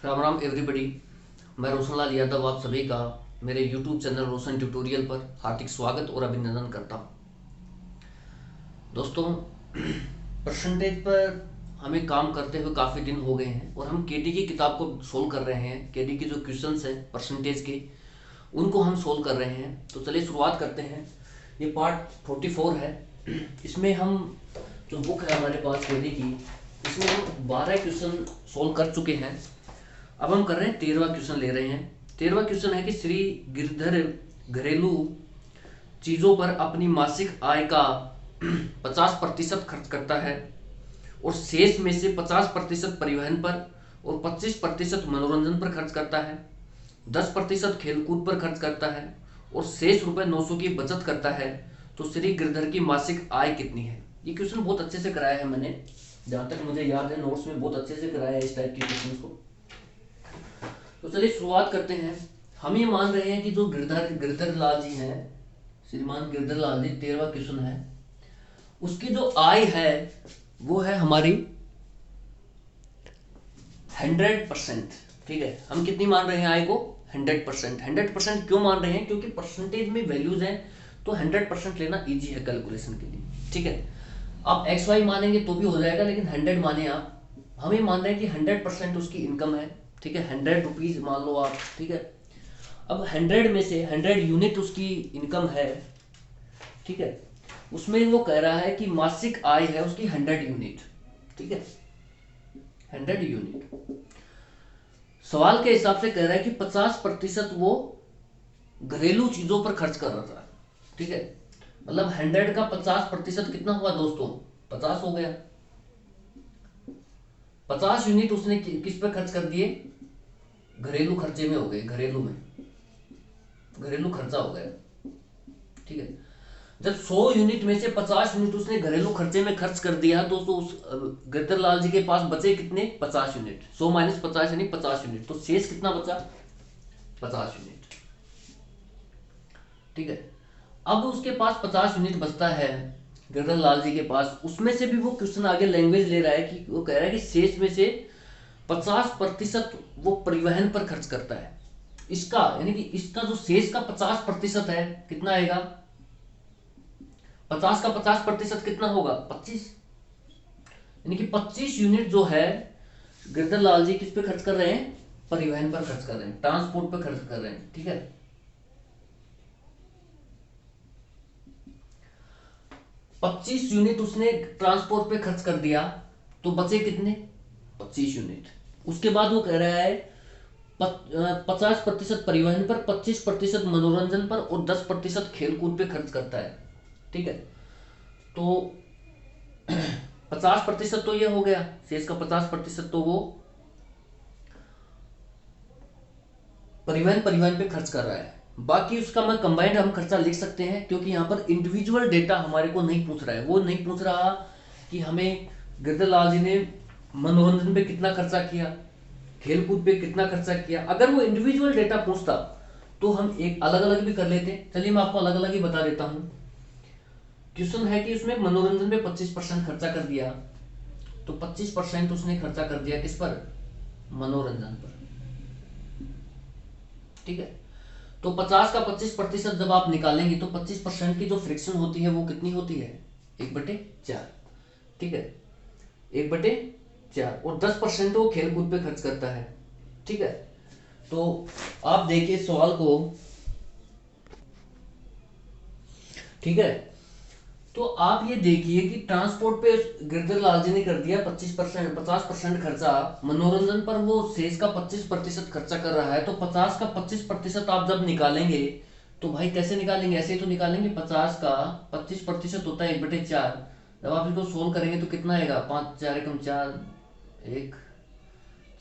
Ram Ram everybody. मैं रोशनलाल यादव आप सभी का मेरे यूट्यूब चैनल रोशन ट्यूटोरियल पर हार्दिक स्वागत और अभिनंदन करता हूं। दोस्तों, परसेंटेज पर हमें काम करते हुए काफ़ी दिन हो गए हैं और हम केडी की किताब को सोल्व कर रहे हैं। केडी के जो क्वेश्चंस हैं परसेंटेज के, उनको हम सोल्व कर रहे हैं। तो चलिए शुरुआत करते हैं। ये पार्ट 44 है। इसमें हम जो बुक है हमारे पास केडी की, इसमें हम 12 क्वेश्चन सोल्व कर चुके हैं। अब हम कर रहे हैं 13वां क्वेश्चन ले रहे हैं। 13वां क्वेश्चन है कि श्री गिरधर घरेलू चीजों पर अपनी मासिक आय का 50% खर्च करता है और शेष में से 50% परिवहन पर और 25% मनोरंजन पर खर्च करता है, 10% खेलकूद पर खर्च करता है और शेष रुपए 900 की बचत करता है। तो श्री गिरधर की मासिक आय कितनी है? ये क्वेश्चन बहुत अच्छे से कराया है मैंने, जहां तक मुझे याद है नोट्स में बहुत अच्छे से कराया है इस टाइप के क्वेश्चन को। तो चलिए शुरुआत करते हैं। हम ये मान रहे हैं कि जो गिरधर लाल जी हैं, श्रीमान गिरधर लाल जी, 13वां क्वेश्चन है, उसकी जो आय है वो है हमारी 100%। ठीक है, हम कितनी मान रहे हैं आय को? 100%। 100% क्यों मान रहे हैं? क्योंकि परसेंटेज में वैल्यूज हैं तो 100% लेना इजी है कैलकुलेशन के लिए। ठीक है, आप एक्स वाई मानेंगे तो भी हो जाएगा, लेकिन 100 माने आप। हम ये मान रहे हैं कि 100% उसकी इनकम है। ठीक है, 100 रुपीज मान लो आप। ठीक है, अब 100 में से 100 यूनिट उसकी इनकम है। ठीक है, उसमें वो कह रहा है कि मासिक आय है उसकी 100 यूनिट। ठीक है, 100 यूनिट। सवाल के हिसाब से कह रहा है कि 50% वो घरेलू चीजों पर खर्च कर रहा था। ठीक है, मतलब 100 का 50% कितना हुआ दोस्तों? 50 हो गया। 50 यूनिट उसने किस पर खर्च कर दिए? घरेलू खर्चे में हो गए, घरेलू में, घरेलू खर्चा हो गया। ठीक है, जब 100 यूनिट में से 50 यूनिट उसने घरेलू खर्चे में खर्च कर दिया तो उस गिरधर लाल जी के पास बचे कितने? 50 यूनिट। 100 माइनस 50 यानी 50 यूनिट। तो शेष कितना बचा? 50 यूनिट। ठीक है, अब उसके पास 50 यूनिट बचता है गिरधर लाल जी के पास। उसमें से भी वो क्वेश्चन आगे लैंग्वेज ले रहा है कि वो कह रहा है कि शेष में से 50% वो परिवहन पर खर्च करता है। इसका यानी कि इसका जो शेष का 50% है, कितना आएगा? 50 का 50% कितना होगा? 25। यानी कि 25 यूनिट जो है गिरधर लाल जी किस पे खर्च कर रहे हैं? परिवहन पर खर्च कर रहे हैं, ट्रांसपोर्ट पर खर्च कर रहे हैं। ठीक है, 25 यूनिट उसने ट्रांसपोर्ट पे खर्च कर दिया तो बचे कितने? 25 यूनिट। उसके बाद वो कह रहा है 50% परिवहन पर, 25% मनोरंजन पर और 10% खेलकूद पे खर्च करता है। ठीक है, तो 50% तो ये हो गया, शेष का 50% तो वो परिवहन परिवहन पे खर्च कर रहा है। बाकी उसका मैं कंबाइंड हम खर्चा लिख सकते हैं, क्योंकि यहाँ पर इंडिविजुअल डेटा हमारे को नहीं पूछ रहा है। वो नहीं पूछ रहा कि हमें गिरधर लाल जी ने मनोरंजन पे कितना खर्चा किया, खेलकूद पे कितना खर्चा किया। अगर वो इंडिविजुअल डेटा पूछता तो हम एक अलग अलग भी कर लेते। चलिए मैं आपको अलग अलग ही बता देता हूँ। क्वेश्चन है कि उसमें मनोरंजन पे 25% खर्चा कर दिया, तो 25% उसने खर्चा कर दिया किस पर? मनोरंजन पर। ठीक है, तो 50 का 25% जब आप निकालेंगे तो 25% की जो फ्रिक्शन होती है वो कितनी होती है? 1/4। ठीक है, 1/4। और 10% वो खेलकूद पे खर्च करता है। ठीक है, तो आप देखिए सवाल को। ठीक है, तो आप ये देखिए कि ट्रांसपोर्ट पे गिरधर लाल जी ने कर दिया 25%, 50% खर्चा। मनोरंजन पर वो शेष का 25% खर्चा कर रहा है। तो 50 का 25% आप जब निकालेंगे तो भाई कैसे निकालेंगे? ऐसे ही तो निकालेंगे। 50 का 25% होता है 1/4। जब आप इसको सोल्व करेंगे तो कितना आएगा? 5 4 एकम 4, 1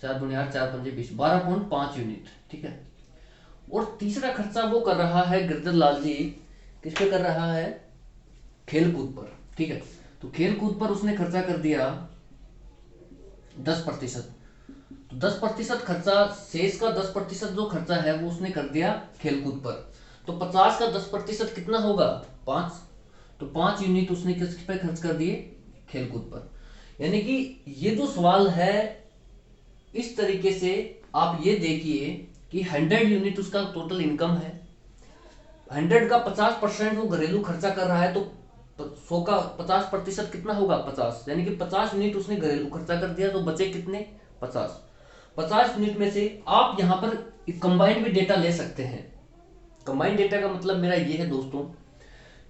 4 दूनी 8, 4 पंजे 20, 12.5 यूनिट। ठीक है, और तीसरा खर्चा वो कर रहा है गिरधर लाल जी, किस पे कर रहा है? खेलकूद पर। ठीक है, तो खेलकूद पर उसने खर्चा कर दिया 10%। तो 10% खर्चा, शेष का 10% जो खर्चा है वो उसने कर दिया खेलकूद पर। तो 50 का 10% कितना होगा? 5। तो 5 यूनिट उसने किस पे खर्च कर दिए? खेलकूद पर। यानी कि ये जो सवाल है इस तरीके से आप ये देखिए कि 100 यूनिट उसका टोटल इनकम है, 100 का 50% वो घरेलू खर्चा कर रहा है, तो 100 का 50% कितना होगा 50, यानी कि 50 यूनिट उसने घरेलू खर्चा कर दिया, तो बचे कितने 50। 50 यूनिट में से आप यहाँ पर कंबाइंड भी डेटा ले सकते हैं। कंबाइंड डेटा का मतलब मेरा ये है दोस्तों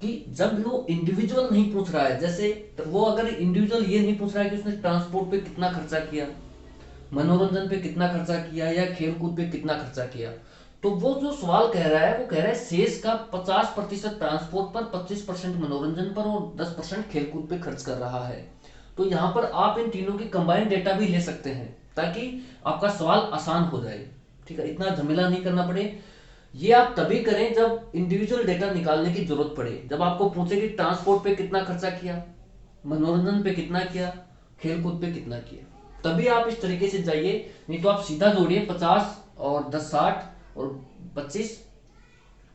कि जब वो इंडिविजुअल नहीं पूछ रहा है, जैसे तो वो अगर इंडिविजुअल ये नहीं पूछ रहा है कि उसने ट्रांसपोर्ट पे कितना खर्चा किया, मनोरंजन पे कितना खर्चा किया या खेलकूद पे कितना खर्चा किया, तो वो जो सवाल कह रहा है वो कह रहा है शेष का 50% ट्रांसपोर्ट पर, 25% मनोरंजन पर और 10% खेलकूद पे खर्च कर रहा है। तो यहाँ पर आप इन तीनों की कंबाइंड डेटा भी ले सकते हैं ताकि आपका सवाल आसान हो जाए। ठीक है, इतना झमेला नहीं करना पड़े। ये आप तभी करें जब इंडिविजुअल डेटा निकालने की जरूरत पड़े, जब आपको पूछे कि ट्रांसपोर्ट पे कितना खर्चा किया, मनोरंजन पे कितना किया, खेलकूद पे कितना किया, तभी आप इस तरीके से जाइए। नहीं तो आप सीधा जोड़िए 50 और 10 60 और 25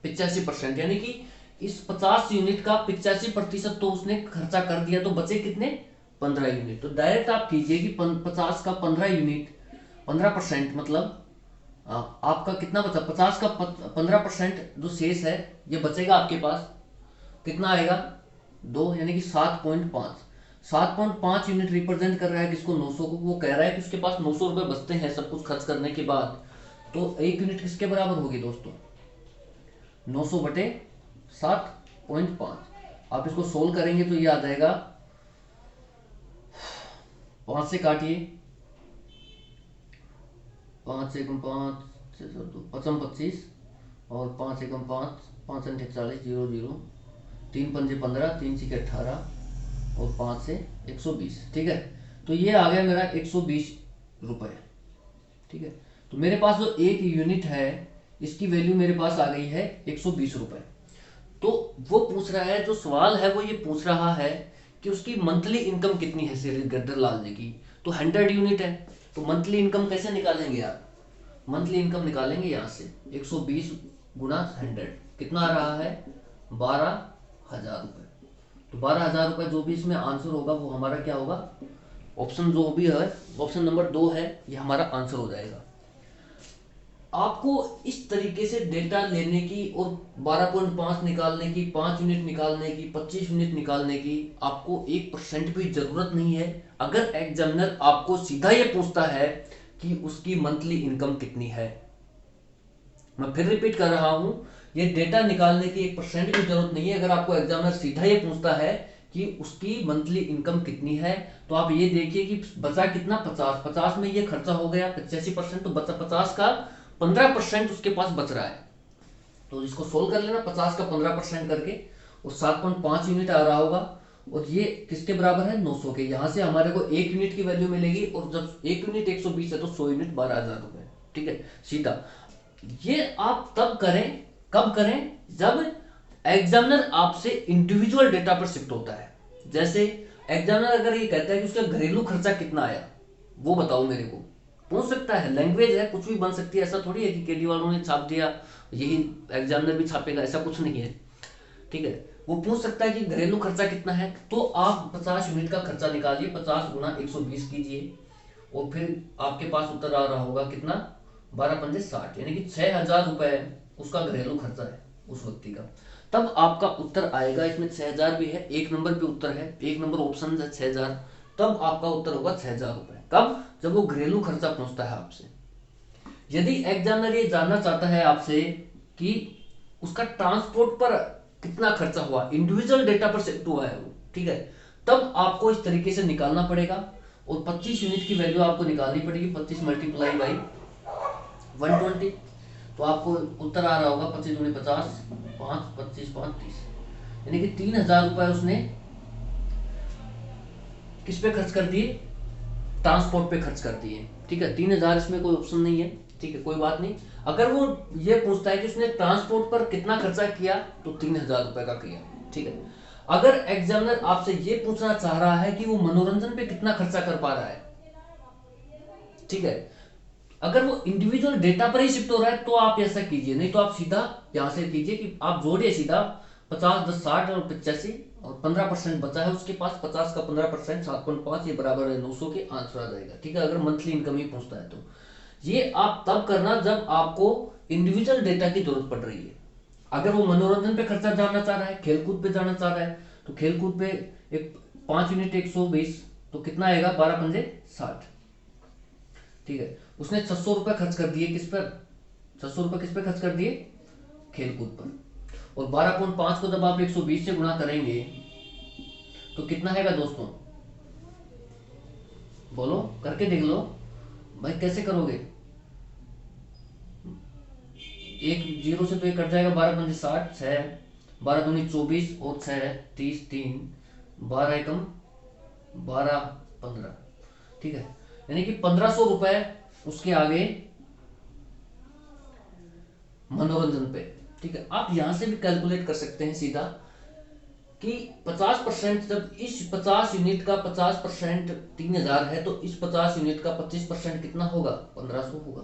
85%, यानी कि इस 50 यूनिट का 85% तो उसने खर्चा कर दिया, तो बचे कितने 15 यूनिट। तो डायरेक्ट आप कीजिए कि 50 का 15 यूनिट 15%, मतलब आपका कितना बचा, 50 का 15% जो शेष है ये बचेगा आपके पास, कितना आएगा 2, यानी कि 7.5। 7.5 यूनिट रिप्रेजेंट कर रहा है किसको, 900 को। वो कह रहा है कि उसके पास 900 रुपए बचते हैं सब कुछ खर्च करने के बाद। तो 1 यूनिट किसके बराबर होगी दोस्तों, 900 बटे 7.5। आप इसको सोल्व करेंगे तो ये आ जाएगा, 5 से काटिए, 5 एकम 5 पचम 25 और 5 एकम 5 5 अंक 41 0 0 3 पंजे 15 3 छीके 18 और 5 से 120। ठीक है, तो ये आ गया मेरा 120 रुपए। ठीक है, तो मेरे पास जो 1 यूनिट है इसकी वैल्यू मेरे पास आ गई है 120 रुपए। तो वो पूछ रहा है, जो सवाल है वो ये पूछ रहा है कि उसकी मंथली इनकम कितनी है श्री गद्दर लाल जी की। तो 100 यूनिट है, तो मंथली इनकम कैसे निकालेंगे आप, मंथली इनकम निकालेंगे यहाँ से 120 गुना 100, कितना आ रहा है 12,000 रुपए। तो 12,000 रुपए जो भी इसमें आंसर होगा वो हमारा क्या होगा, ऑप्शन जो भी है, ऑप्शन नंबर 2 है, ये हमारा आंसर हो जाएगा। आपको इस तरीके से डेटा लेने की और 12.5 निकालने की, 5 यूनिट निकालने की, 25 यूनिट निकालने की आपको 1% भी जरूरत नहीं है। अगर एग्जामिनर आपको सीधा ये पूछता है कि उसकी मंथली इनकम कितनी है, मैं फिर रिपीट कर रहा हूं, ये डेटा निकालने की 1% की जरूरत नहीं है। अगर आपको एग्जामिनर सीधा ये पूछता है कि उसकी मंथली इनकम कितनी है, तो आप ये देखिए कि बचा कितना 50, 50 में ये खर्चा हो गया 85%, तो बचा 50 का 15% उसके पास बच रहा है। तो इसको सोल्व कर लेना 50 का 15% करके, और 7.5 यूनिट आ रहा होगा, और ये किसके बराबर है 900 के। यहां से हमारे को 1 यूनिट की वैल्यू मिलेगी, और जब 1 यूनिट 120 है तो 100 यूनिट 12,000 रुपए। ठीक है, सीधा। ये आप तब करें, कब करें, जब एग्जामिनर आपसे इंडिविजुअल डेटा पर शिफ्ट होता है। जैसे एग्जामिनर अगर ये कहता है कि उसका घरेलू खर्चा कितना आया वो बताओ मेरे को, पूछ सकता है, लैंग्वेज है कुछ भी बन सकती है, ऐसा थोड़ी है कि केडी वालों ने छाप दिया यही एग्जामिनर भी छापेगा, ऐसा कुछ नहीं है। ठीक है, वो पूछ सकता है कि घरेलू खर्चा कितना है, तो आप 50 यूनिट का खर्चा निकालिए, 50 गुना 120 कीजिए, और फिर आपके पास उत्तर आ रहा होगा कितना 12 पंजे 60, यानी कि 6,000 रुपए उसका घरेलू खर्चा है उस व्यक्ति का। तब आपका उत्तर आएगा, इसमें 6,000 भी है, 1 नंबर पे उत्तर है, 1 नंबर ऑप्शन है 6,000, तब आपका उत्तर होगा 6,000 रुपए। कब, जब वो घरेलू खर्चा पूछता है आपसे। यदि एग्जामिनर ये जानना चाहता है आपसे कि उसका ट्रांसपोर्ट पर कितना खर्चा हुआ, इंडिविजुअल डेटा पर शिफ्ट हुआ है वो, ठीक है, तब आपको इस तरीके से निकालना पड़ेगा, और 25 यूनिट की वैल्यू आपको निकालनी पड़ेगी, 25 मल्टीप्लाई बाई 120, तो आपको उत्तर आ रहा होगा 25 दूनी 50, 5 25 5 30, यानी कि 3,000 रुपए उसने किस पे खर्च कर दिए, ट्रांसपोर्ट पे खर्च कर दिए। ठीक है, 3,000 इसमें कोई ऑप्शन नहीं है। ठीक है, कोई बात नहीं। अगर वो ये पूछता है कि उसने ट्रांसपोर्ट पर कितना खर्चा किया, तो 3,000 रुपए का किया। ठीक है, अगर एग्जामिनर आपसे ये पूछना चाह रहा है कि वो मनोरंजन पे कितना खर्चा कर पा रहा है, ठीक है, अगर वो इंडिविजुअल डेटा पर ही शिफ्ट हो रहा है तो आप ऐसा कीजिए, नहीं तो आप सीधा यहां से कीजिए कि आप जोड़िए सीधा 50 10 60 और 85 और 15% बचा है उसके पास, 50 का 15% 7.5 ये बराबर है 900 के, आंसर आ जाएगा। ठीक है, अगर मंथली इनकम ही पूछता है तो ये आप तब करना जब आपको इंडिविजुअल डेटा की जरूरत पड़ रही है। अगर वो मनोरंजन पे खर्चा जाना चाह रहा है, खेलकूद पे जाना चाह रहा है, तो खेलकूद पे एक 5 यूनिट 120, तो कितना आएगा, 12 पंजे 60। ठीक है, उसने 600 रुपये खर्च कर दिए किस पर, 600 रुपये किस पे खर्च कर दिए, खेलकूद पर। और 12.5 को जब आप 120 से गुणा करेंगे तो कितना आएगा दोस्तों, बोलो, करके देख लो भाई, कैसे करोगे, एक जीरो से तो एक कट जाएगा, 12 पंजे 60, 6, 12 दूनी 24 और 6 30, 3, 12 एकम 12, 15। ठीक है, यानी कि 1500 रुपए उसके आगे मनोरंजन पे। ठीक है, आप यहां से भी कैलकुलेट कर सकते हैं सीधा कि 50%, जब इस 50 यूनिट का 50% 3000 है, तो इस 50 यूनिट का 25% कितना होगा, 1500 होगा।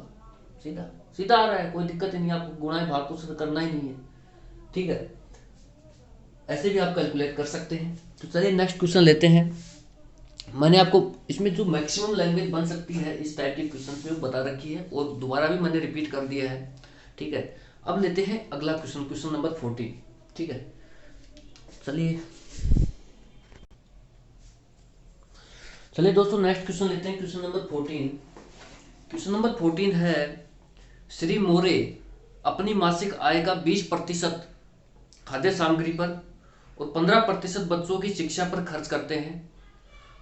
सीधा सीधा आ रहा है, कोई दिक्कत ही नहीं, आपको गुणा भाग तो करना ही नहीं है। ठीक है, ऐसे भी आप कैलकुलेट कर सकते हैं। तो चलिए नेक्स्ट क्वेश्चन लेते हैं। मैंने आपको इसमें जो मैक्सिमम लैंग्वेज बन सकती है इस टाइप के क्वेश्चन में बता रखी है, और दोबारा भी मैंने रिपीट कर दिया है। ठीक है, अब लेते हैं अगला क्वेश्चन, क्वेश्चन नंबर 14। ठीक है, चलिए चलिए दोस्तों नेक्स्ट क्वेश्चन लेते हैं, क्वेश्चन नंबर 14। क्वेश्चन नंबर 14 है, श्री मोरे अपनी मासिक आय का 20% खाद्य सामग्री पर और 15% बच्चों की शिक्षा पर खर्च करते हैं।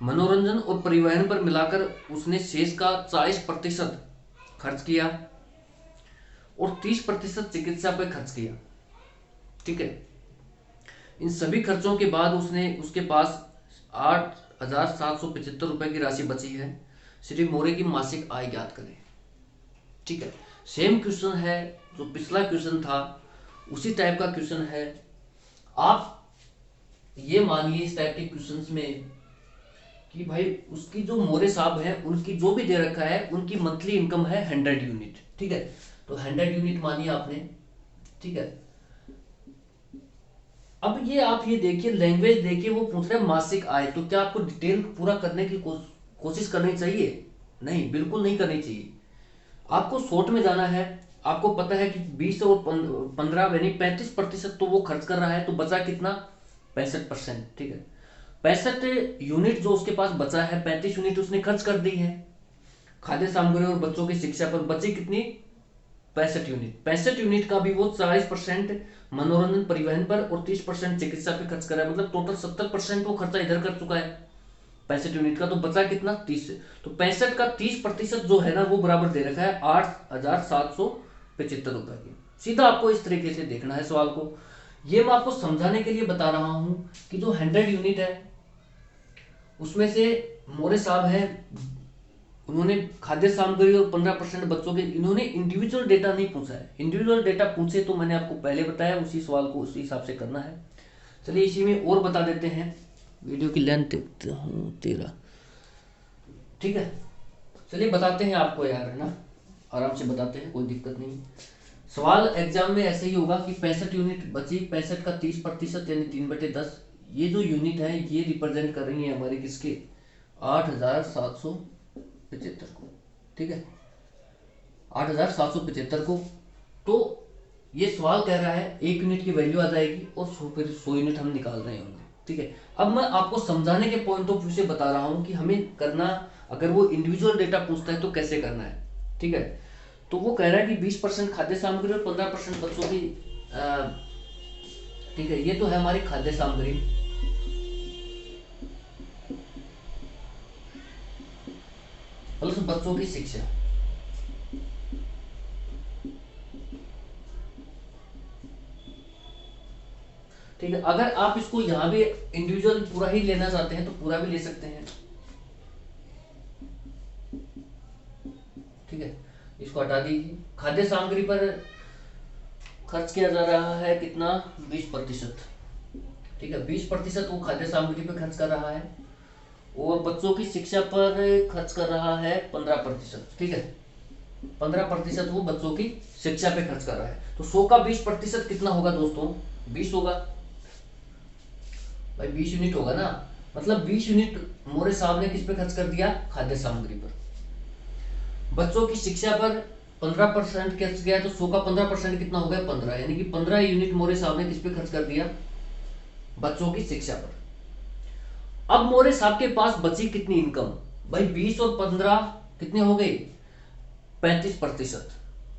मनोरंजन और परिवहन पर मिलाकर उसने शेष का 40% खर्च किया और 30% चिकित्सा पर खर्च किया। ठीक है, इन सभी खर्चों के बाद उसके पास 8,775 रुपए की राशि बची है। श्री मोरे की मासिक आय ज्ञात करें। ठीक है, सेम क्वेश्चन है जो पिछला क्वेश्चन था, उसी टाइप का क्वेश्चन है। आप ये मानिए इस टाइप के क्वेश्चंस में कि भाई उसकी जो मोरे साहब है, उनकी जो भी दे रखा है, उनकी मंथली इनकम है 100 यूनिट। ठीक है, तो 100 यूनिट मानिए आपने। ठीक है, अब ये आप ये देखिए, लैंग्वेज देखिए, वो पूछ रहे हैं मासिक आय, तो क्या आपको डिटेल पूरा करने की कोशिश करनी चाहिए? नहीं, बिल्कुल नहीं करनी चाहिए। आपको शॉर्ट में जाना है। आपको पता है कि 20 और 15 यानी 35% तो वो खर्च कर रहा है, तो बचा कितना, 65%। ठीक है, 65 यूनिट जो उसके पास बचा है, 35 यूनिट उसने खर्च कर दी है खाद्य सामग्री और बच्चों की शिक्षा पर। बची कितनी, 65 यूनिट। 65 यूनिट का भी वो 40% मनोरंजन परिवहन पर और 30% चिकित्सा पे खर्च कर रहा है, मतलब टोटल 70% वो खर्चा इधर कर चुका है 65 यूनिट का। तो बचा कितना, 30। तो 65 का 30% जो है ना, वो बराबर दे रखा है 8,775 रुपए की। सीधा आपको इस तरीके से देखना है सवाल को। ये मैं आपको समझाने के लिए बता रहा हूं कि जो 100 यूनिट है उसमें से मोरे साहब है, उन्होंने खाद्य सामग्री और 15% बच्चों के, इन्होंने इंडिविजुअल डेटा नहीं पूछा है। इंडिविजुअल डेटा पूछे तो मैंने आपको पहले बताया, उसी सवाल को उसी हिसाब से करना है। चलिए इसी में और बता देते हैं, वीडियो की लेंथ देखते हूँ 13। ठीक है, चलिए बताते हैं आपको यार, है ना, आराम से बताते हैं, कोई दिक्कत नहीं। सवाल एग्जाम में ऐसे ही होगा कि 65 यूनिट बची, 65 का 30% यानी 3/10। ये जो यूनिट है ये रिप्रेजेंट कर रही है हमारे किसके, 8,775 को। ठीक है, 8,775 को। तो ये सवाल कह रहा है 1 यूनिट की वैल्यू आ जाएगी और फिर 100 यूनिट हम निकाल रहे होंगे। ठीक है, अब मैं आपको समझाने के पॉइंट ऑफ व्यू से बता रहा हूं कि हमें करना, अगर वो इंडिविजुअल डेटा पूछता है तो कैसे करना है। ठीक है, तो वो कह रहा है कि 20% खाद्य सामग्री और 15% बच्चों की। ठीक है, ये तो है हमारी खाद्य सामग्री। प्लस बच्चों की शिक्षा। ठीक है, अगर आप इसको यहां भी इंडिविजुअल पूरा ही लेना चाहते हैं तो पूरा भी ले सकते हैं। ठीक है, इसको हटा दीजिए। खाद्य सामग्री पर खर्च किया जा रहा है कितना, 20%। ठीक है, 20% वो खाद्य सामग्री पर खर्च कर रहा है और बच्चों की शिक्षा पर खर्च कर रहा है 15%। ठीक है, 15% वो बच्चों की शिक्षा पे खर्च कर रहा है। तो 100 का 20% कितना होगा दोस्तों, 20 होगा भाई, 20 यूनिट होगा ना। मतलब 20 यूनिट मोरे साहब ने किस पे खर्च कर दिया, खाद्य सामग्री पर। बच्चों की शिक्षा पर 15% खर्च गया, तो 100 का 15% कितना हो गया 15, यानी कि 15 यूनिट मोरे साहब ने किस पे खर्च कर दिया, बच्चों की शिक्षा पर। अब मोरे साहब के पास बची कितनी इनकम, भाई 20 और 15 कितने हो गए 35%।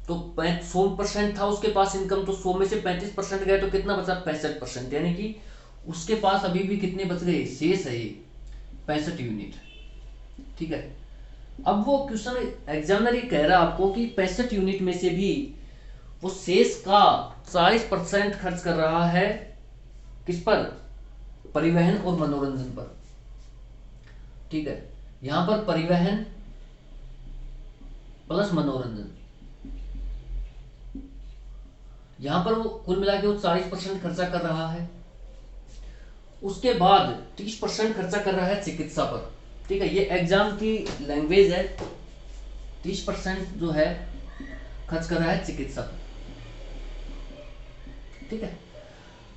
तो 100% था उसके पास इनकम, तो 100 में से 35% गए तो कितना बचा 65%, यानी कि उसके पास अभी भी कितने बच गए, शेष है ये 65 यूनिट। ठीक है, अब वो क्वेश्चन एग्जामिनर ये कह रहा है आपको कि 65 यूनिट में से भी वो शेष का 40% खर्च कर रहा है किस पर, परिवहन और मनोरंजन पर। ठीक है, यहां पर परिवहन प्लस मनोरंजन, यहां पर वो कुल मिला के वो 40% खर्चा कर रहा है। उसके बाद 30% खर्चा कर रहा है चिकित्सा पर। ठीक है, ये एग्जाम की लैंग्वेज है, 30% जो है खर्च कर रहा है चिकित्सा पर। ठीक है,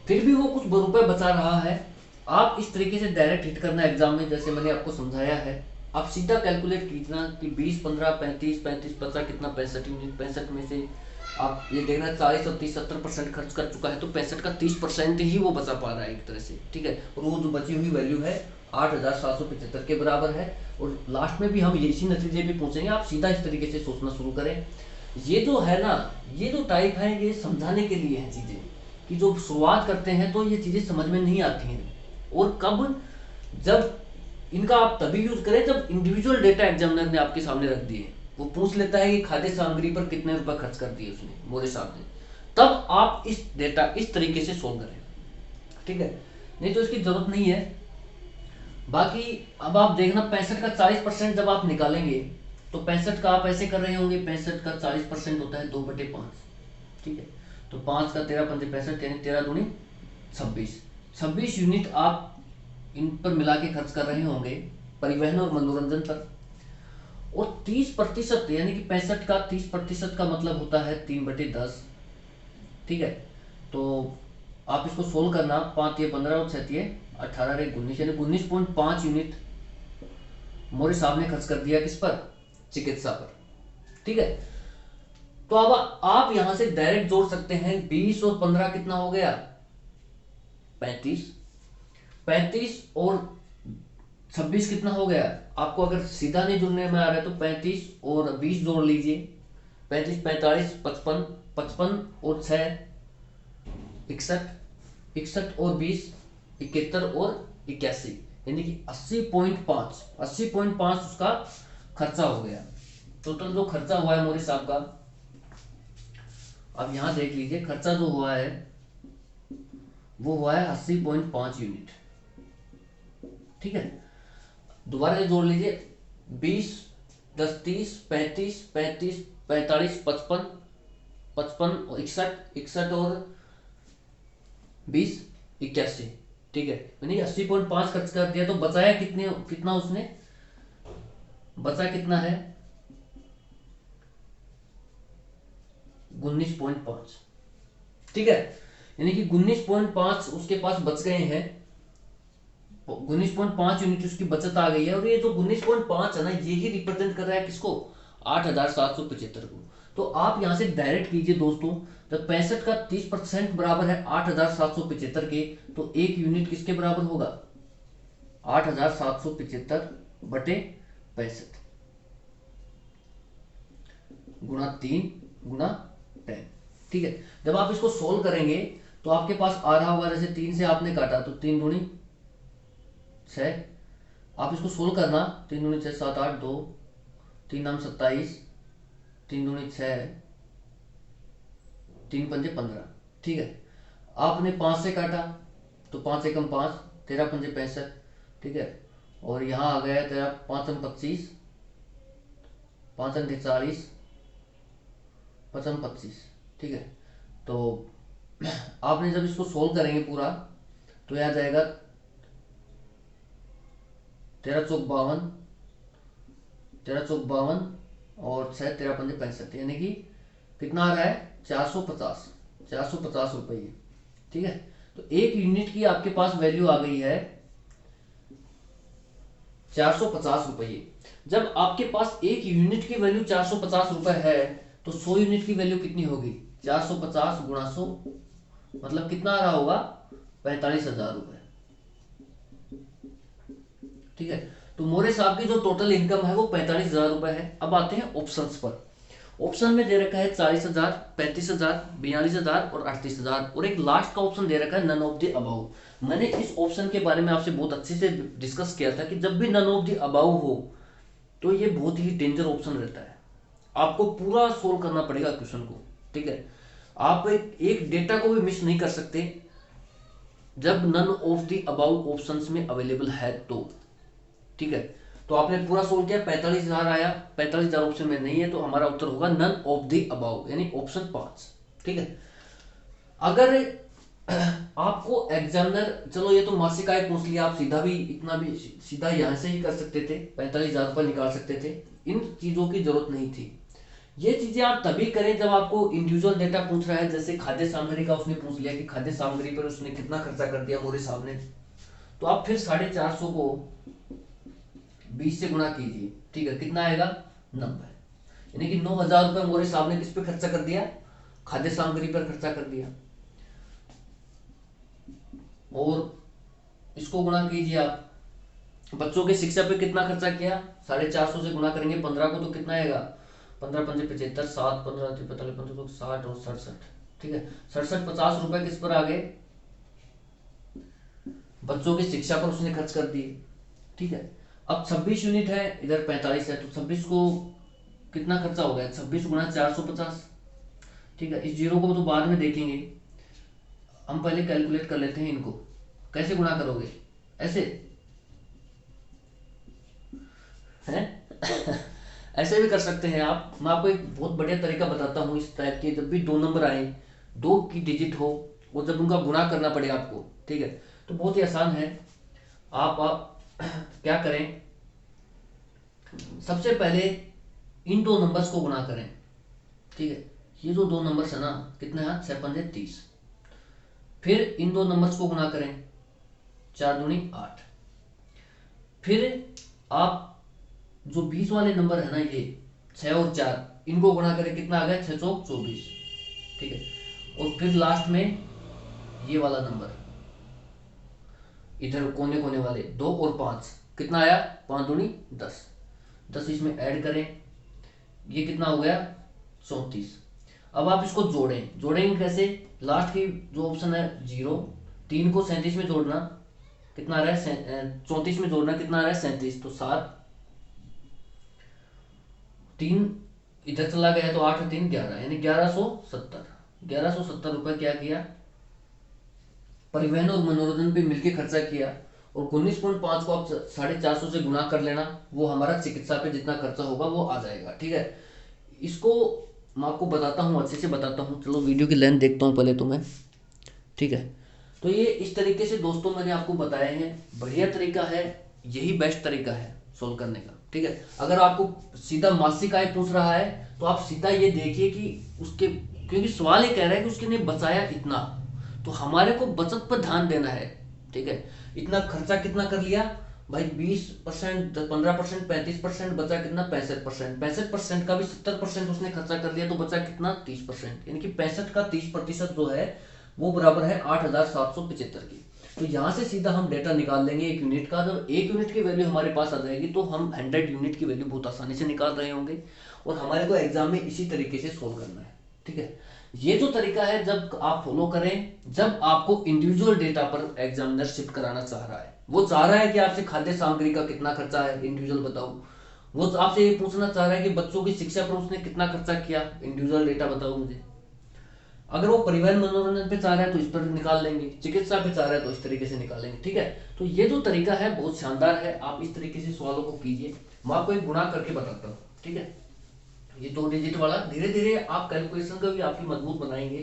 फिर भी वो कुछ रुपए बचा रहा है। आप इस तरीके से डायरेक्ट हिट करना एग्जाम में, जैसे मैंने आपको समझाया है। आप सीधा कैलकुलेट कीजिए कि 20, 15, 35, 35 बचा कितना 65 यूनिट, 65 में से आप ये देखना 40 और 30 70% खर्च कर चुका है, तो 65 का 30% ही वो बचा पा रहा है एक तरह से। ठीक है, और वो जो बची हुई वैल्यू है 8775 के बराबर है। और लास्ट में भी हम इसी नतीजे पे पहुंचेंगे। आप सीधा इस तरीके से सोचना शुरू करें। ये जो है ना, ये जो टाइप है, ये समझाने के लिए है चीजें, कि जो शुरुआत करते हैं तो ये चीजें समझ में नहीं आती हैं। और कब, जब इनका आप तभी यूज करें जब इंडिविजुअल डेटा एग्जामिनर ने आपके सामने रख दिए, वो पूछ लेता है कि खाद्य सामग्री पर कितने रुपए खर्च कर दिए उसने, मोरे साहब ने, तब आप इस डेटा इस तरीके से सोल्व करें। ठीक है, नहीं तो इसकी जरूरत नहीं है। बाकी अब आप देखना 65 का 40% जब आप निकालेंगे तो 65 का आप ऐसे कर रहे होंगे, 65 का 40% होता है 2/5। ठीक है, तो 5 का 13 पंजे 65, यानी 13 दूनी 26, 26 यूनिट आप इन पर मिला के खर्च कर रहे होंगे परिवहन और मनोरंजन पर। और 30% यानी कि 65 का 30% का मतलब होता है 3/10। ठीक है, तो आप इसको सोल्व करना, 5 ये 15 और 6 ये 18 रे 19, यानी 19.5 यूनिट मोरे साहब ने खर्च कर दिया किस पर, चिकित्सा पर। ठीक है, तो अब आप यहां से डायरेक्ट जोड़ सकते हैं, 20 और 15 कितना हो गया 35, 35 और 26 कितना हो गया। आपको अगर सीधा नहीं जुड़ने में आ रहा है तो 35 और 20 जोड़ लीजिए, 35, 45, 55, 55 और 6 61, 61 और 20 71 और 81, यानी कि 80.5, 80.5 उसका खर्चा हो गया। टोटल जो खर्चा हुआ है मोरी साहब का, अब यहां देख लीजिए, खर्चा जो हुआ है वो हुआ है 80.5 यूनिट। ठीक है, दोबारा से जोड़ लीजिए, 20, 10, 30, 35, 35, 45, 55, 55, 61, 61 और 20, 81। ठीक है, यानी 80.5 खर्च कर दिया, तो बचाया कितना उसने, बचा कितना है 19.5। ठीक है, यानी कि 19.5 उसके पास बच गए हैं, 19.5 यूनिट उसकी बचत आ गई है। और ये जो 19.5 है ना, यही रिप्रेजेंट कर रहा है किसको, 8775 को। तो आप यहां से डायरेक्ट कीजिए दोस्तों, जब 65 का 30% बराबर है 8775 के, तो एक यूनिट किसके बराबर होगा 8775/65 गुणा 3 गुणा 10। ठीक है, जब आप इसको सोल्व करेंगे तो आपके पास आ रहा होगा, जैसे 3 से आपने काटा तो 3 दूनी 6, आप इसको सोल्व करना, 3 दूनी 6, 7, 8, 2, 3 नाम 27, 3 दूनी 6, 3 पंजे 15। ठीक है, आपने 5 से काटा तो 5 एकम 5, 13 पंजे 65। ठीक है, और यहाँ आ गया तेरा 5 अंक 25, 5 अंक 40, 5 अंक 25। ठीक है, तो आपने जब इसको सोल्व करेंगे पूरा तो यह आ जाएगा 13 चौक 52, 13 चौक 52 और 6 13 पंजे 65, यानी कि कितना आ रहा है 450, 450 रुपये। ठीक है, तो एक यूनिट की आपके पास वैल्यू आ गई है 450 रुपये। जब आपके पास एक यूनिट की वैल्यू 450 रुपये है तो 100 यूनिट की वैल्यू कितनी होगी? 450 गुणा 100 मतलब कितना आ रहा होगा? 45,000 रुपये। ठीक है, तो मोरे साहब की जो टोटल इनकम है वो 45,000 रुपये है। अब आते हैं ऑप्शंस पर। ऑप्शन में दे रखा है 40,000, 35,000, 42,000 और 38,000, और एक लास्ट का ऑप्शन दे रखा है नन ऑफ द अबाउ। मैंने इस ऑप्शन के बारे में आपसे बहुत अच्छे से डिस्कस किया था कि जब भी नन ऑफ द अबाउ हो तो ये बहुत ही डेंजर ऑप्शन रहता है। आपको पूरा सोल्व करना पड़ेगा क्वेश्चन को। ठीक है, आप एक डेटा को भी मिस नहीं कर सकते जब none of the above options में अवेलेबल है तो। ठीक है, तो आपने पूरा सोल्व किया, 45,000 आया, 45,000 ऑप्शन में नहीं है तो हमारा उत्तर होगा नन ऑफ द अबाउ यानी ऑप्शन 5। ठीक है, अगर आपको एग्जामिनर, चलो ये तो मासिक आय पूछ लिया, आप सीधा भी इतना भी सीधा यहां से ही कर सकते थे, 45,000 रुपये निकाल सकते थे, इन चीजों की जरूरत नहीं थी। ये चीजें आप तभी करें जब आपको इंडिविजुअल डेटा पूछ रहा है। जैसे खाद्य सामग्री का उसने पूछ लिया कि खाद्य सामग्री पर उसने कितना खर्चा कर दिया मोरे साहब ने, तो आप फिर 450 को 20 से गुणा कीजिए। ठीक है, कितना आएगा? 90। यानी कि 9,000 रुपये मोरे साहब ने किस पे खर्चा कर दिया? खाद्य सामग्री पर खर्चा कर दिया। और इसको गुणा कीजिए आप, बच्चों की शिक्षा पे कितना खर्चा किया? 450 से गुणा करेंगे 15 को तो कितना आएगा? 15 पंजे 75, 7 15 45 15 तो 60 और 67। ठीक है, 67 50 रुपए किस पर आ गए? बच्चों की शिक्षा पर उसने खर्च कर दिए। ठीक है, अब 26 यूनिट है, इधर 45 है, तो 26 को कितना खर्चा हो गया? 26 गुणा 450। ठीक है, इस जीरो को तो बाद में देखेंगे, हम पहले कैलकुलेट कर लेते हैं इनको। कैसे गुणा करोगे? ऐसे है ऐसे भी कर सकते हैं आप। मैं आपको एक बहुत बढ़िया तरीका बताता हूँ इस टाइप के, जब भी दो नंबर आए, दो की डिजिट हो, वो जब उनका गुणा करना पड़े आपको। ठीक है, तो बहुत ही आसान है। आप क्या करें, सबसे पहले इन दो नंबर्स को गुणा करें। ठीक है, ये जो दो नंबर्स है ना, कितने हैं? 6 पंजे 30। फिर इन दो नंबर्स को गुणा करें, 4 दूनी 8। फिर आप जो 20 वाले नंबर है ना, ये 6 और 4, इनको गुणा करें, कितना आ गया? 6 चौक 24। ठीक है, और फिर लास्ट में ये वाला नंबर, इधर कोने कोने वाले 2 और 5, कितना आया? 5 दूनी 10। 10 इसमें ऐड करें, ये कितना हो गया? 34। अब आप इसको जोड़ेंगे कैसे? लास्ट की जो ऑप्शन है 0, 3 को 37 में जोड़ना, कितना आ रहा है? 34 में जोड़ना, कितना आ रहा है? 37। तो 7, 3 इधर चला गया तो 8 3 11, यानी 1170। 1170 रुपये क्या किया? परिवहन और मनोरंजन पे मिलकर खर्चा किया। और 19.5 को आप 450 से गुणा कर लेना, वो हमारा चिकित्सा पे जितना खर्चा होगा वो आ जाएगा। ठीक है, इसको मैं आपको बताता हूँ, अच्छे से बताता हूँ। चलो वीडियो की लेंथ देखता हूँ पहले तो मैं। ठीक है, तो ये इस तरीके से दोस्तों मैंने आपको बताए हैं, बढ़िया तरीका है, यही बेस्ट तरीका है सोल्व करने का। ठीक है, अगर आपको सीधा मासिक आय पूछ रहा है तो आप सीधा ये देखिए कि उसके, क्योंकि सवाल ये कह रहा है कि उसके ने बचाया इतना, तो हमारे को बचत पर ध्यान देना है। ठीक है, इतना खर्चा कितना कर लिया भाई? 20%, 15%, 35%, बचा कितना? 65%। 65% का भी 70% उसने खर्चा कर दिया तो बचा कितना? 30%। यानी कि 65 का 30% जो है वो बराबर है 8,775 की। तो यहाँ से सीधा हम डेटा निकाल लेंगे एक यूनिट का। जब एक यूनिट की वैल्यू हमारे पास आ जाएगी तो हम 100 यूनिट की वैल्यू बहुत आसानी से निकाल रहे होंगे, और हमारे को एग्जाम में इसी तरीके से सोल्व करना है। ठीक है, ये जो तरीका है जब आप फॉलो करें, जब आपको इंडिविजुअल डेटा पर एग्जामिनर शिफ्ट कराना चाह रहा है, वो चाह रहा है कि आपसे खाद्य सामग्री का कितना खर्चा है, इंडिविजुअल बताओ। वो आपसे ये पूछना चाह रहा है कि बच्चों की शिक्षा पर उसने कितना खर्चा किया, इंडिविजुअल डेटा बताओ मुझे। अगर वो परिवहन मनोरंजन पे चाह रहा है तो इस पर निकाल लेंगे, चिकित्सा पे चाह रहा है तो इस तरीके से निकालेंगे। ठीक है, तो ये जो तरीका है बहुत शानदार है, आप इस तरीके से सवालों को कीजिए। मैं आपको एक गुणा करके बताता हूँ। ठीक है, ये 2 डिजिट वाला, धीरे धीरे आप कैलकुलेशन का भी आपकी मजबूत बनाएंगे,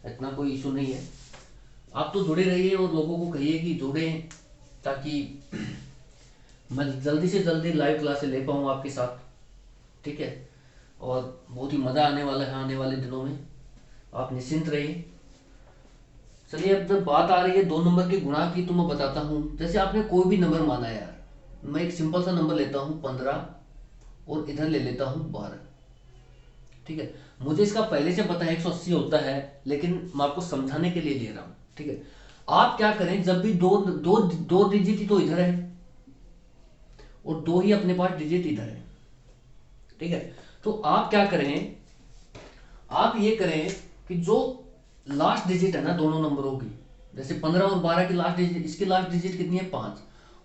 इतना कोई इशू नहीं है। आप तो जुड़े रहिए और लोगों को कहिए कि जुड़े, ताकि मैं जल्दी से जल्दी लाइव क्लासेस ले पाऊँ आपके साथ। ठीक है, और बहुत ही मज़ा आने वाला है आने वाले दिनों में, आप निश्चिंत रहिए। चलिए, अब जब बात आ रही है 2 नंबर के गुणा की तो मैं बताता हूँ। जैसे आपने कोई भी नंबर माना यार, मैं एक सिंपल सा नंबर लेता हूँ 15 और इधर ले लेता हूँ 12। ठीक है, मुझे इसका पहले से पता है 180 होता है, लेकिन मैं आपको समझाने के लिए ले रहा हूँ। ठीक है, आप क्या करें, जब भी दो दो दो डिजिट ही तो इधर है और दो ही अपने पास डिजिट इधर है। ठीक है, तो आप क्या करें, आप ये करें कि जो लास्ट डिजिट है ना दोनों नंबरों की, जैसे 15 और 12 की लास्ट डिजिट, इसकी लास्ट डिजिट कितनी है 5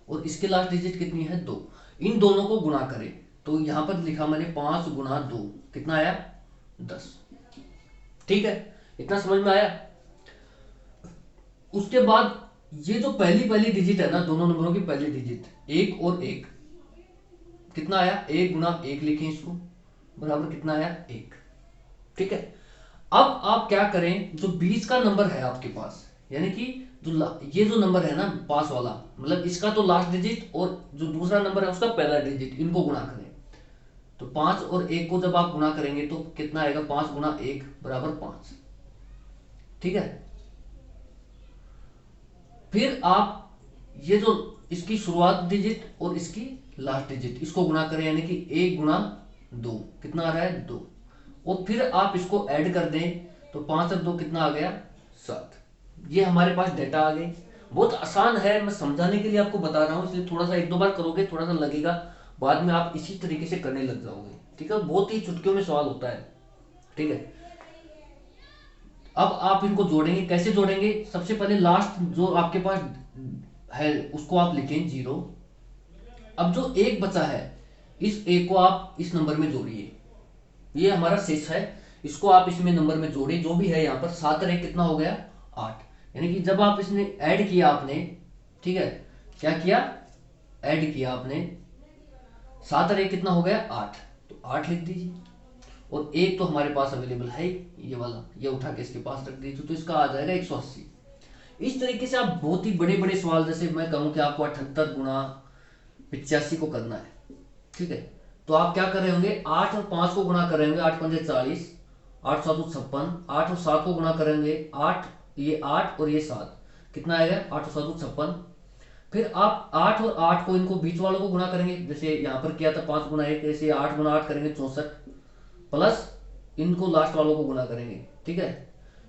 और इसकी लास्ट डिजिट कितनी है 2, इन दोनों को गुणा करें। तो यहां पर लिखा मैंने 5 गुना 2 कितना आया 10। ठीक है, इतना समझ में आया। उसके बाद ये जो पहली पहली डिजिट है ना, दोनों नंबरों की पहली डिजिट 1 और 1 कितना आया, 1 गुना 1 लिखें इसको, बराबर कितना आया 1। ठीक है, अब आप क्या करें, जो 20 का नंबर है आपके पास, यानी कि ये जो नंबर है ना पास वाला, मतलब इसका तो लास्ट डिजिट और जो दूसरा नंबर है उसका पहला डिजिट, इनको गुणा करें। तो 5 और 1 को जब आप गुणा करेंगे तो कितना आएगा, 5 गुना 1 बराबर 5। ठीक है, फिर आप ये जो इसकी शुरुआत डिजिट और इसकी लास्ट डिजिट इसको गुणा करें, यानी कि 1 गुना 2 कितना आ रहा है 2, और फिर आप इसको ऐड कर दें तो 5 और 2 कितना आ गया 7। ये हमारे पास डेटा आ गए। बहुत आसान है, मैं समझाने के लिए आपको बता रहा हूँ, इसलिए थोड़ा सा एक दो बार करोगे थोड़ा सा लगेगा, बाद में आप इसी तरीके से करने लग जाओगे। ठीक है, बहुत ही चुटकियों में सवाल होता है। ठीक है, अब आप इनको जोड़ेंगे, कैसे जोड़ेंगे, सबसे पहले लास्ट जो आपके पास है उसको आप लिखें 0। अब जो 1 बचा है, इस 1 को आप इस नंबर में जोड़िए, ये हमारा शेष है, इसको आप इसमें नंबर में जोड़िए, जो भी है यहाँ पर 7 और 1 कितना हो गया 8। यानी कि जब आप इसने ऐड किया आपने, ठीक है, क्या किया, ऐड किया आपने, 7 और 1 कितना हो गया 8, तो 8 लिख दीजिए। और 1 तो हमारे पास अवेलेबल है, ये वाला, ये उठा के इसके पास रख दीजिए, तो इसका आ जाएगा 180। इस तरीके से आप बहुत ही बड़े बड़े सवाल, जैसे मैं कहूँ कि आपको 78 गुना 85 को करना है। ठीक है, तो आप क्या कर रहे होंगे, 8 और 5 को गुणा कर रहे होंगे, 8 पंजे 40, 8 7 56, 8 और 7 को गुणा करेंगे, 8 ये 8 और ये 7 कितना आएगा 8 और 7 56। फिर आप 8 और 8 को इनको बीच वालों को गुणा करेंगे, जैसे यहाँ पर किया था 5 गुना 1, ऐसे 8 गुना 8 करेंगे 64, प्लस इनको लास्ट वालों को गुणा करेंगे। ठीक है,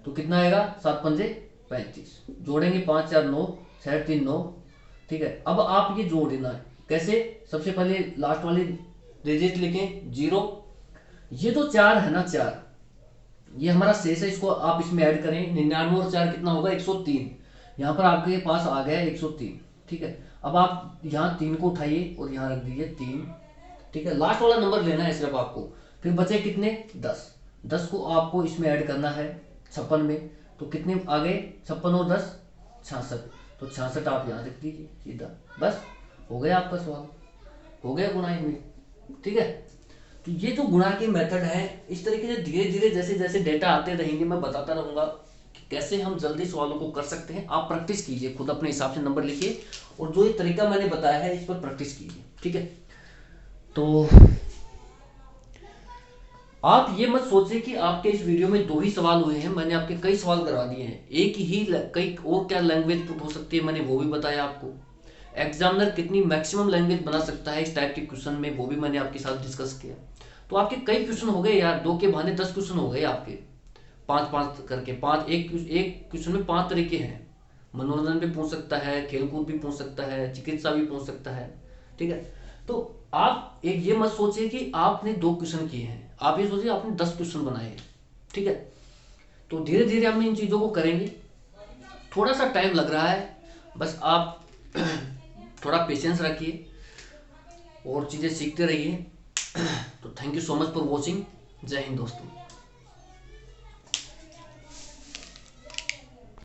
तो कितना आएगा 7 पंजे 35, जोड़ेंगे 5 4 9, 6 3 9। ठीक है, अब आप ये जोड़ देना है, कैसे, सबसे पहले लास्ट वाली डिजिट लिखें 0, ये तो 4 है ना 4, ये हमारा शेष है, इसको आप इसमें ऐड करें, 99 और 4 कितना होगा 103, यहाँ पर आपके पास आ गया 103। ठीक है, अब आप यहाँ 3 को उठाइए और यहाँ रख दीजिए 3। ठीक है, लास्ट वाला नंबर लेना है सिर्फ आपको। फिर बचे कितने 10, 10 को आपको इसमें ऐड करना है 56 में, तो कितने आ गए 56 और 10 66, तो 66 आप यहाँ रख दीजिए सीधा, बस हो गया आपका सवाल, हो गया गुणा में। ठीक है, तो ये जो गुणा के मेथड है, इस तरीके से धीरे धीरे जैसे जैसे डेटा आते रहेंगे मैं बताता रहूंगा कि कैसे हम जल्दी सवालों को कर सकते हैं। आप प्रैक्टिस कीजिए, खुद अपने हिसाब से नंबर लिखिए और जो ये तरीका मैंने बताया है इस पर प्रैक्टिस कीजिए। ठीक है, तो आप ये मत सोचिए कि आपके इस वीडियो में 2 ही सवाल हुए हैं, मैंने आपके कई सवाल करवा दिए हैं, एक ही कई और क्या लैंग्वेज पुट हो सकती है मैंने वो भी बताया आपको, एग्जामिनर कितनी मैक्सिमम लैंग्वेज बना सकता है इस टाइप के क्वेश्चन में वो भी मैंने आपके साथ डिस्कस किया। तो आपके कई क्वेश्चन हो गए यार, 2 के बहाने 10 क्वेश्चन हो गए आपके, 5-5 करके, 5 एक क्वेश्चन में 5 तरीके हैं, मनोरंजन भी पूछ सकता है, खेलकूद भी पूछ सकता है, चिकित्सा भी पूछ सकता है। ठीक है, तो आप एक ये मत सोचिए कि आपने 2 क्वेश्चन किए हैं, आप ये सोचिए आपने 10 क्वेश्चन बनाए हैं। ठीक है, तो धीरे धीरे हम इन चीज़ों को करेंगे, थोड़ा सा टाइम लग रहा है, बस आप थोड़ा पेशेंस रखिए और चीज़ें सीखते रहिए। तो thank you so much for watching, जय हिंद दोस्तों।